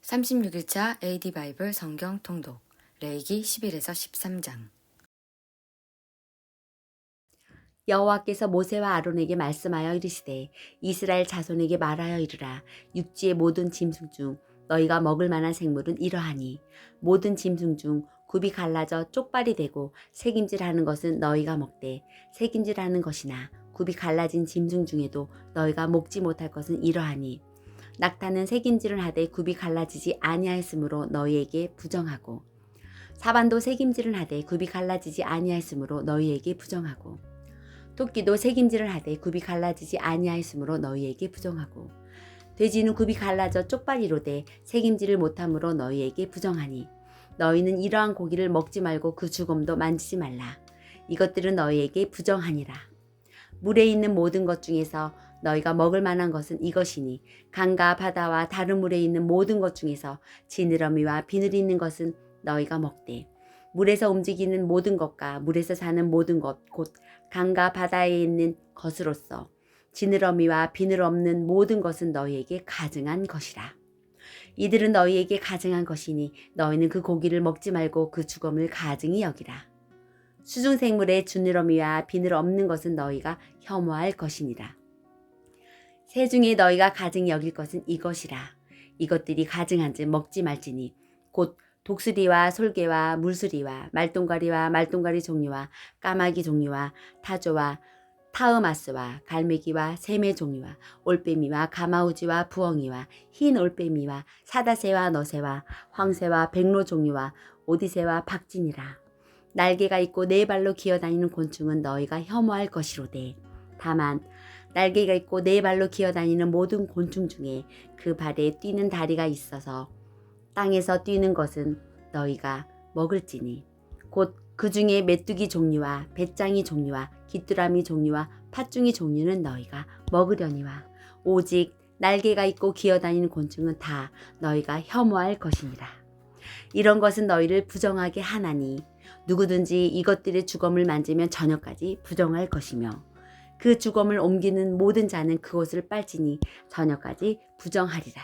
36일차 AD 바이블 성경 통독 레위기 11에서 13장. 여호와께서 모세와 아론에게 말씀하여 이르시되 이스라엘 자손에게 말하여 이르라. 육지의 모든 짐승 중 너희가 먹을 만한 생물은 이러하니 모든 짐승 중 굽이 갈라져 쪽발이 되고 새김질하는 것은 너희가 먹되 새김질하는 것이나 굽이 갈라진 짐승 중에도 너희가 먹지 못할 것은 이러하니 낙타는 새김질을 하되 굽이 갈라지지 아니하였으므로 너희에게 부정하고 사반도 새김질을 하되 굽이 갈라지지 아니하였으므로 너희에게 부정하고 토끼도 새김질을 하되 굽이 갈라지지 아니하였으므로 너희에게 부정하고 돼지는 굽이 갈라져 쪽발이로되 새김질을 못함으로 너희에게 부정하니 너희는 이러한 고기를 먹지 말고 그 주검도 만지지 말라. 이것들은 너희에게 부정하니라. 물에 있는 모든 것 중에서 너희가 먹을 만한 것은 이것이니 강과 바다와 다른 물에 있는 모든 것 중에서 지느러미와 비늘이 있는 것은 너희가 먹되 물에서 움직이는 모든 것과 물에서 사는 모든 것 곧 강과 바다에 있는 것으로서 지느러미와 비늘 없는 모든 것은 너희에게 가증한 것이라. 이들은 너희에게 가증한 것이니 너희는 그 고기를 먹지 말고 그 주검을 가증히 여기라. 수중생물의 지느러미와 비늘 없는 것은 너희가 혐오할 것이니라. 새 중에 너희가 가증히 여길 것은 이것이라. 이것들이 가증한즉 먹지 말지니 곧 독수리와 솔개와 물수리와 말똥가리와 말똥가리 종류와 까마귀 종류와 타조와 타으마스와 갈매기와 새매 종류와 올빼미와 가마우지와 부엉이와 흰 올빼미와 사다새와 너새와 황새와 백로 종류와 오디새와 박진이라. 날개가 있고 네 발로 기어다니는 곤충은 너희가 혐오할 것이로되 다만 날개가 있고 네 발로 기어다니는 모든 곤충 중에 그 발에 뛰는 다리가 있어서 땅에서 뛰는 것은 너희가 먹을지니 곧 그 중에 메뚜기 종류와 배짱이 종류와 귀뚜라미 종류와 팥중이 종류는 너희가 먹으려니와 오직 날개가 있고 기어다니는 곤충은 다 너희가 혐오할 것이니라. 이런 것은 너희를 부정하게 하나니 누구든지 이것들의 주검을 만지면 저녁까지 부정할 것이며 그 주검을 옮기는 모든 자는 그것을 빨지니 저녁까지 부정하리라.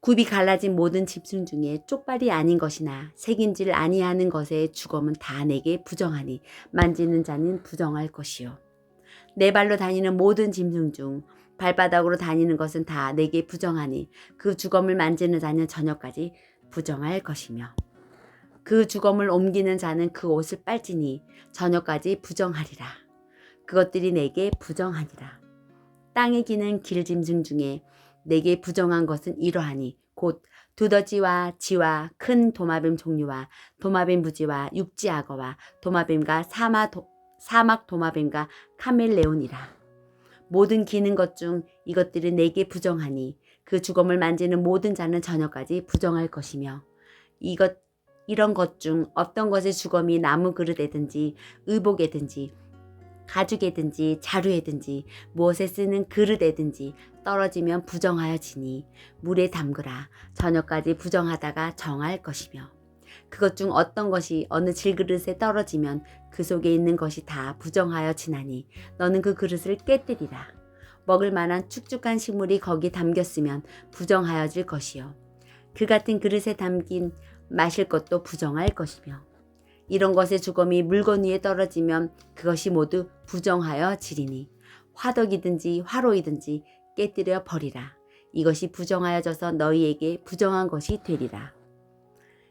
굽이 갈라진 모든 짐승 중에 쪽발이 아닌 것이나 새김질 아니하는 것의 주검은 다 내게 부정하니 만지는 자는 부정할 것이요. 네 발로 다니는 모든 짐승 중 발바닥으로 다니는 것은 다 내게 부정하니 그 주검을 만지는 자는 저녁까지 부정할 것이며 그 주검을 옮기는 자는 그 옷을 빨지니 저녁까지 부정하리라. 그것들이 내게 부정하니라. 땅에 기는 길짐승 중에 내게 부정한 것은 이러하니 곧 두더지와 쥐와 큰 도마뱀 종류와 도마뱀 부지와 육지악어와 도마뱀과 사막 도마뱀과 카멜레온이라. 모든 기는 것 중 이것들은 내게 부정하니 그 주검을 만지는 모든 자는 저녁까지 부정할 것이며 이런 것 중 어떤 것의 주검이 나무 그릇에든지 의복에든지 가죽에든지 자루에든지 무엇에 쓰는 그릇에든지 떨어지면 부정하여지니 물에 담그라. 저녁까지 부정하다가 정할 것이며 그것 중 어떤 것이 어느 질그릇에 떨어지면 그 속에 있는 것이 다 부정하여 지나니 너는 그 그릇을 깨뜨리라. 먹을 만한 축축한 식물이 거기 담겼으면 부정하여질 것이요 그 같은 그릇에 담긴 마실 것도 부정할 것이며 이런 것의 주검이 물건 위에 떨어지면 그것이 모두 부정하여 지리니 화덕이든지 화로이든지 깨뜨려 버리라. 이것이 부정하여져서 너희에게 부정한 것이 되리라.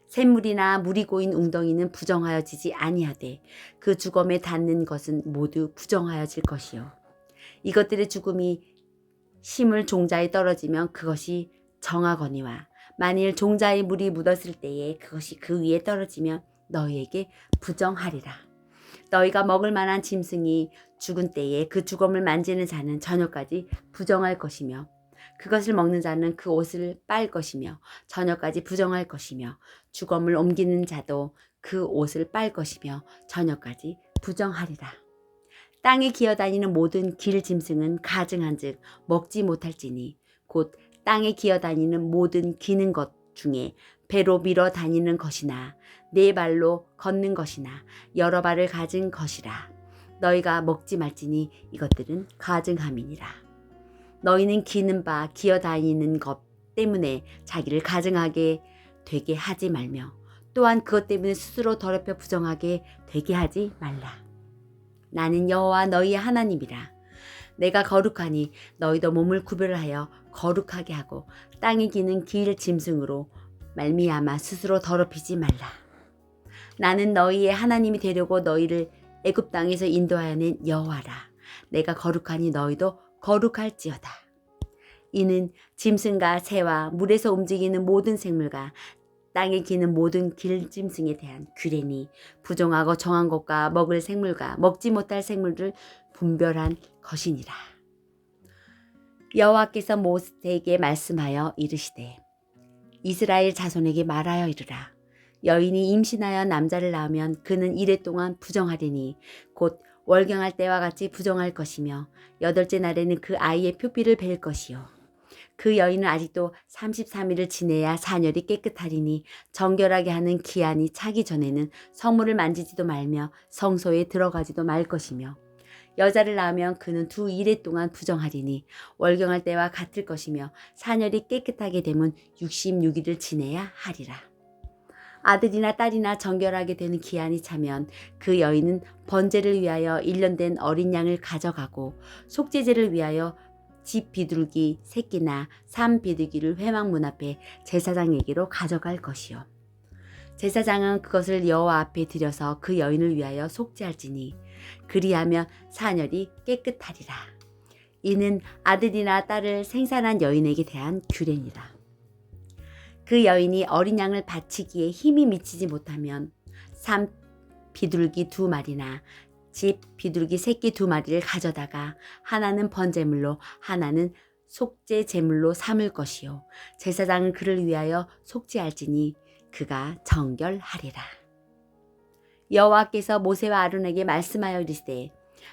샘물이나 물이 고인 웅덩이는 부정하여지지 아니하되 그 주검에 닿는 것은 모두 부정하여질 것이요 이것들의 죽음이 심을 종자에 떨어지면 그것이 정하거니와 만일 종자에 물이 묻었을 때에 그것이 그 위에 떨어지면 너희에게 부정하리라. 너희가 먹을 만한 짐승이 죽은 때에 그 주검을 만지는 자는 저녁까지 부정할 것이며 그것을 먹는 자는 그 옷을 빨 것이며 저녁까지 부정할 것이며 주검을 옮기는 자도 그 옷을 빨 것이며 저녁까지 부정하리라. 땅에 기어다니는 모든 길 짐승은 가증한즉 먹지 못할지니 곧 땅에 기어다니는 모든 기는 것 중에 배로 밀어 다니는 것이나 네 발로 걷는 것이나 여러 발을 가진 것이라. 너희가 먹지 말지니 이것들은 가증함이니라. 너희는 기는 바 기어 다니는 것 때문에 자기를 가증하게 되게 하지 말며 또한 그것 때문에 스스로 더럽혀 부정하게 되게 하지 말라. 나는 여호와 너희의 하나님이라. 내가 거룩하니 너희도 몸을 구별하여 거룩하게 하고 땅에 기는 길 짐승으로 말미암아 스스로 더럽히지 말라. 나는 너희의 하나님이 되려고 너희를 애굽 땅에서 인도하여 낸 여호와라. 내가 거룩하니 너희도 거룩할지어다. 이는 짐승과 새와 물에서 움직이는 모든 생물과 땅에 기는 모든 길짐승에 대한 규례니 부정하고 정한 것과 먹을 생물과 먹지 못할 생물을 분별한 것이니라. 여호와께서 모세에게 말씀하여 이르시되 이스라엘 자손에게 말하여 이르라. 여인이 임신하여 남자를 낳으면 그는 이레 동안 부정하리니 곧 월경할 때와 같이 부정할 것이며 8째 날에는 그 아이의 표피를 벨 것이요. 그 여인은 아직도 33일을 지내야 사녀리 깨끗하리니 정결하게 하는 기한이 차기 전에는 성물을 만지지도 말며 성소에 들어가지도 말 것이며 여자를 낳으면 그는 2일에 동안 부정하리니 월경할 때와 같을 것이며 사녀리 깨끗하게 되면 66일을 지내야 하리라. 아들이나 딸이나 정결하게 되는 기한이 차면 그 여인은 번제를 위하여 1년 된 어린 양을 가져가고 속죄제를 위하여 집 비둘기 새끼나 삼 비둘기를 회막문 앞에 제사장에게로 가져갈 것이요. 제사장은 그것을 여호와 앞에 들여서 그 여인을 위하여 속죄할지니 그리하면 사녀리 깨끗하리라. 이는 아들이나 딸을 생산한 여인에게 대한 규례니라. 그 여인이 어린 양을 바치기에 힘이 미치지 못하면 삼 비둘기 2마리나 집 비둘기 새끼 2마리를 가져다가 하나는 번제물로 하나는 속죄 제물로 삼을 것이요. 제사장은 그를 위하여 속죄할지니 그가 정결하리라. 여호와께서 모세와 아론에게 말씀하여 이르시되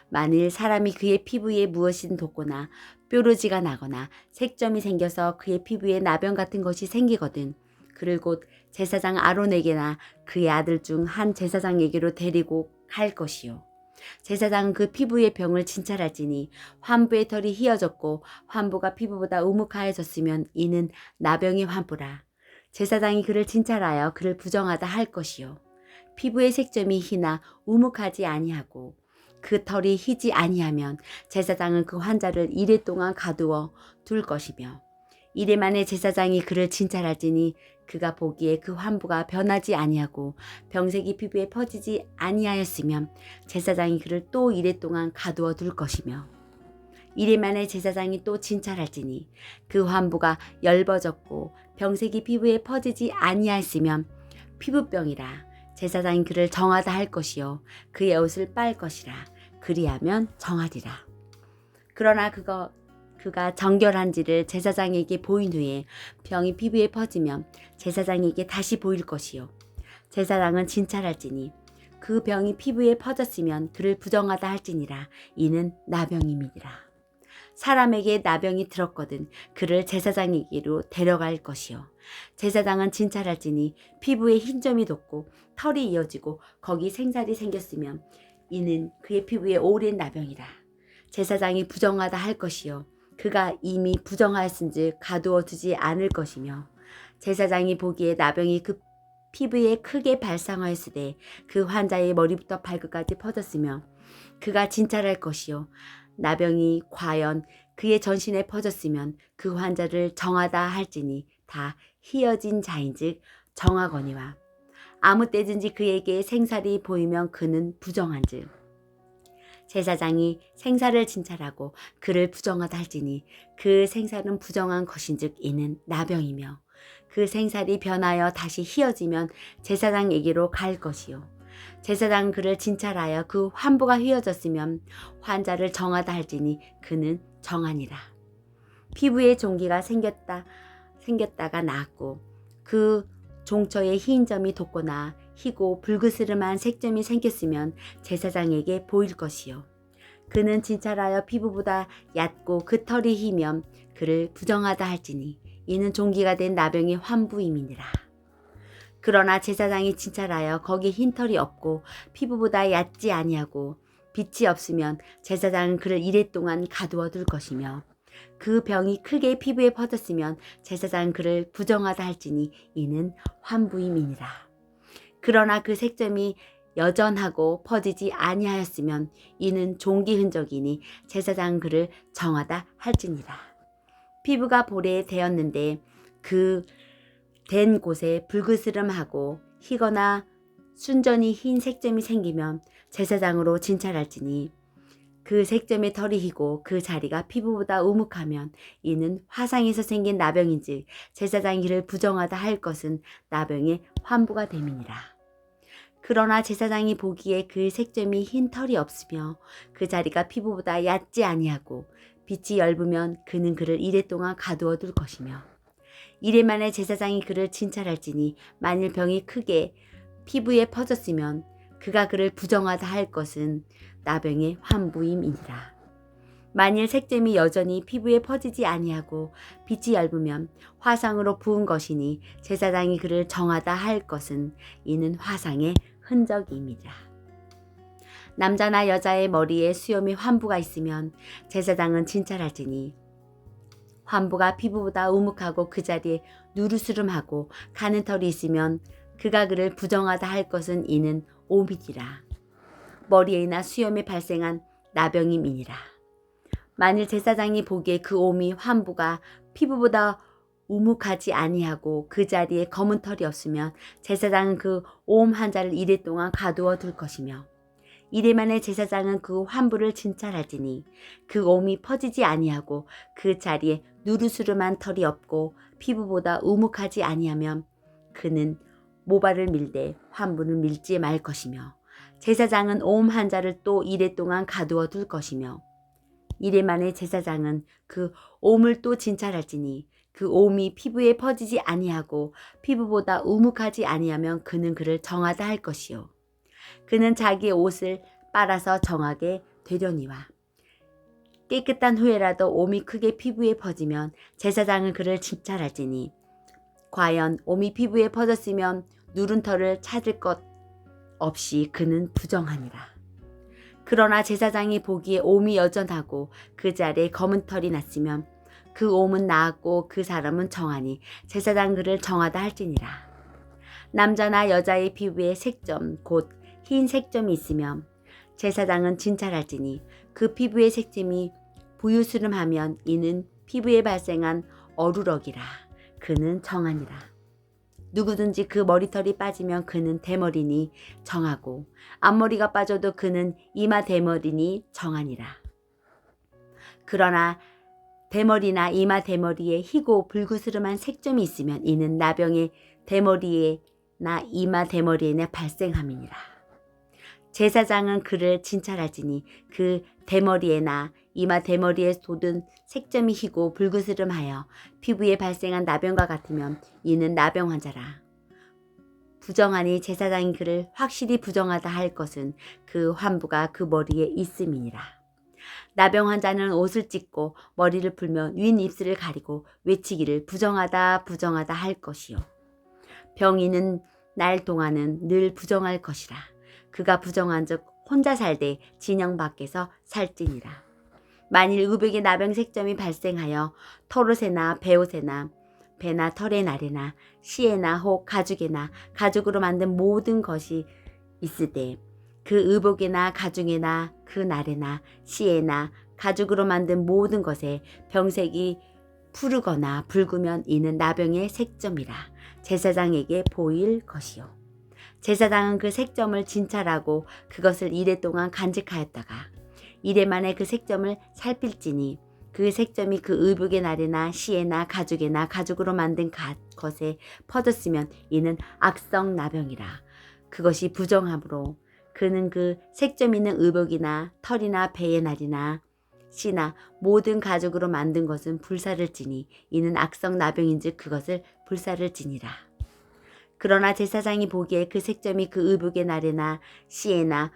만일 사람이 그의 피부에 무엇이든 돋거나 뾰루지가 나거나 색점이 생겨서 그의 피부에 나병 같은 것이 생기거든 그를 곧 제사장 아론에게나 그의 아들 중 한 제사장에게로 데리고 갈 것이요. 제사장은 그 피부의 병을 진찰할지니 환부의 털이 휘어졌고 환부가 피부보다 우묵하여졌으면 이는 나병의 환부라. 제사장이 그를 진찰하여 그를 부정하다 할 것이요. 피부의 색점이 희나 우묵하지 아니하고 그 털이 희지 아니하면 제사장은 그 환자를 이레 동안 가두어 둘 것이며 이레 만에 제사장이 그를 진찰할지니 그가 보기에 그 환부가 변하지 아니하고 병색이 피부에 퍼지지 아니하였으면 제사장이 그를 또 이레 동안 가두어 둘 것이며 이레 만에 제사장이 또 진찰할지니 그 환부가 엷어졌고 병색이 피부에 퍼지지 아니하였으면 피부병이라. 제사장이 그를 정하다 할 것이요 그의 옷을 빨 것이라. 그리하면 정하리라. 그러나 그가 정결한지를 제사장에게 보인 후에 병이 피부에 퍼지면 제사장에게 다시 보일 것이요 제사장은 진찰할지니 그 병이 피부에 퍼졌으면 그를 부정하다 할지니라. 이는 나병임이니라. 사람에게 나병이 들었거든 그를 제사장에게로 데려갈 것이요 제사장은 진찰할지니 피부에 흰점이 돋고 털이 이어지고 거기 생살이 생겼으면 이는 그의 피부에 오랜 나병이라. 제사장이 부정하다 할 것이요 그가 이미 부정하였은즉 가두어 두지 않을 것이며 제사장이 보기에 나병이 그 피부에 크게 발상하였으되 그 환자의 머리부터 발끝까지 퍼졌으며 그가 진찰할 것이요 나병이 과연 그의 전신에 퍼졌으면 그 환자를 정하다 할지니 다 희어진 자인즉 정하거니와 아무 때든지 그에게 생살이 보이면 그는 부정한즉 제사장이 생살을 진찰하고 그를 부정하다 할지니 그 생살은 부정한 것인즉 이는 나병이며 그 생살이 변하여 다시 희어지면 제사장에게로 갈 것이요 제사장은 그를 진찰하여 그 환부가 휘어졌으면 환자를 정하다 할지니 그는 정하니라. 피부에 종기가 생겼다가 나았고 그 종처에 흰 점이 돋거나 희고 불그스름한 색점이 생겼으면 제사장에게 보일 것이요 그는 진찰하여 피부보다 얕고 그 털이 희면 그를 부정하다 할지니 이는 종기가 된 나병의 환부임이니라. 그러나 제사장이 진찰하여 거기 흰 털이 없고 피부보다 얕지 아니하고 빛이 없으면 제사장은 그를 이레 동안 가두어 둘 것이며 그 병이 크게 피부에 퍼졌으면 제사장은 그를 부정하다 할지니 이는 환부임이니라. 그러나 그 색점이 여전하고 퍼지지 아니하였으면 이는 종기 흔적이니 제사장은 그를 정하다 할지니라. 피부가 볼에 되었는데 그 된 곳에 불그스름하고 희거나 순전히 흰 색점이 생기면 제사장으로 진찰할지니 그 색점의 털이 희고 그 자리가 피부보다 우묵하면 이는 화상에서 생긴 나병인즉 제사장이 이를 부정하다 할 것은 나병의 환부가 됨이니라. 그러나 제사장이 보기에 그 색점이 흰 털이 없으며 그 자리가 피부보다 얕지 아니하고 빛이 엷으면 그는 그를 이레 동안 가두어 둘 것이며 이레 만에 제사장이 그를 진찰할지니 만일 병이 크게 피부에 퍼졌으면 그가 그를 부정하다 할 것은 나병의 환부임이니라. 만일 색점이 여전히 피부에 퍼지지 아니하고 빛이 엷으면 화상으로 부은 것이니 제사장이 그를 정하다 할 것은 이는 화상의 흔적임이라. 남자나 여자의 머리에 수염이 환부가 있으면 제사장은 진찰할지니 환부가 피부보다 우묵하고 그 자리에 누르스름하고 가는 털이 있으면 그가 그를 부정하다 할 것은 이는 오미니라. 머리에나 수염에 발생한 나병임이니라. 만일 제사장이 보기에 그 옴이 환부가 피부보다 우묵하지 아니하고 그 자리에 검은 털이 없으면 제사장은 그 옴 환자를 이레 동안 가두어 둘 것이며 이레 만에 제사장은 그 환부를 진찰할지니 그 옴이 퍼지지 아니하고 그 자리에 누르스름한 털이 없고 피부보다 우묵하지 아니하면 그는 모발을 밀되 환부를 밀지 말 것이며 제사장은 옴 환자를 또 이레 동안 가두어 둘 것이며 이레 만에 제사장은 그 옴을 또 진찰할지니 그 옴이 피부에 퍼지지 아니하고 피부보다 우묵하지 아니하면 그는 그를 정하다 할 것이요 그는 자기의 옷을 빨아서 정하게 되려니와 깨끗한 후에라도 옴이 크게 피부에 퍼지면 제사장은 그를 진찰할지니 과연 옴이 피부에 퍼졌으면 누른 털을 찾을 것 없이 그는 부정하니라. 그러나 제사장이 보기에 옴이 여전하고 그 자리에 검은 털이 났으면 그 옴은 나았고 그 사람은 정하니 제사장 그를 정하다 할지니라. 남자나 여자의 피부에 색점 곧 흰 색점이 있으면 제사장은 진찰할지니 그 피부의 색점이 부유스름하면 이는 피부에 발생한 어루럭이라. 그는 정하니라. 누구든지 그 머리털이 빠지면 그는 대머리니 정하고 앞머리가 빠져도 그는 이마 대머리니 정하니라. 그러나 대머리나 이마 대머리에 희고 불구스름한 색점이 있으면 이는 나병의 대머리에나 이마 대머리에나 발생함이니라. 제사장은 그를 진찰할지니 그 대머리에나 이마 대머리에 돋은 색점이 희고 불그스름하여 피부에 발생한 나병과 같으면 이는 나병 환자라. 부정하니 제사장이 그를 확실히 부정하다 할 것은 그 환부가 그 머리에 있음이니라. 나병 환자는 옷을 찢고 머리를 풀며 윈 입술을 가리고 외치기를 부정하다 부정하다 할 것이요 병이는 날 동안은 늘 부정할 것이라. 그가 부정한즉 혼자 살되 진영 밖에서 살지니라. 만일 의복에 나병 색점이 발생하여 털옷에나 베옷에나 배나 털의 날에나 시에나 혹 가죽에나 가죽으로 만든 모든 것이 있으되 그 의복에나 가죽에나 그 날에나 시에나 가죽으로 만든 모든 것에 병색이 푸르거나 붉으면 이는 나병의 색점이라. 제사장에게 보일 것이요 제사장은 그 색점을 진찰하고 그것을 이레 동안 간직하였다가 이레 만에 그 색점을 살필지니 그 색점이 그 의복의 날에나 시에나 가죽에나 가죽으로 만든 것에 퍼졌으면 이는 악성 나병이라. 그것이 부정함으로 그는 그 색점 있는 의복이나 털이나 배의 날이나 씨나 모든 가죽으로 만든 것은 불사를 지니 이는 악성 나병인즉 그것을 불사를 지니라. 그러나 제사장이 보기에 그 색점이 그 의복의 날에나 씨에나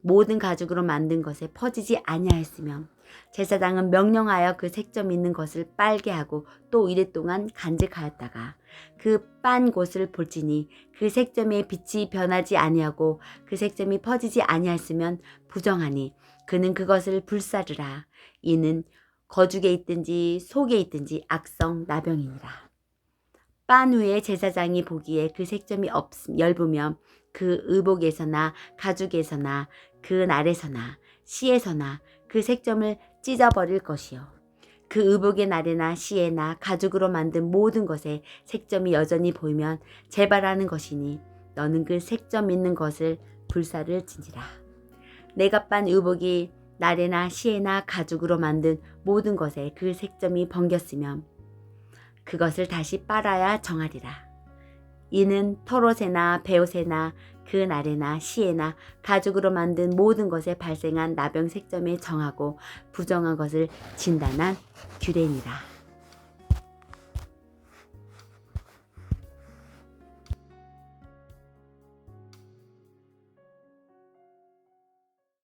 모든 가죽으로 만든 것에 퍼지지 아니하였으면 제사장은 명령하여 그 색점 있는 것을 빨게 하고 또 이레 동안 간직하였다가 그 빤 곳을 볼지니 그 색점의 빛이 변하지 아니하고 그 색점이 퍼지지 아니하였으면 부정하니 그는 그것을 불사르라. 이는 거죽에 있든지 속에 있든지 악성 나병이니라. 빤 후에 제사장이 보기에 그 색점이 엷으면 그 의복에서나 가죽에서나 그 날에서나 씨에서나 그 색점을 찢어버릴 것이요. 그 의복의 날에나 씨에나 가죽으로 만든 모든 것에 색점이 여전히 보이면 재발하는 것이니 너는 그 색점 있는 것을 불사를 지니라. 내가 빤 의복이 날에나 씨에나 가죽으로 만든 모든 것에 그 색점이 번겼으면 그것을 다시 빨아야 정하리라. 이는 털옷에나 베옷에나 그 날에나 씨에나 가죽으로 만든 모든 것에 발생한 나병 색점에 정하고 부정한 것을 진단한 규례니라.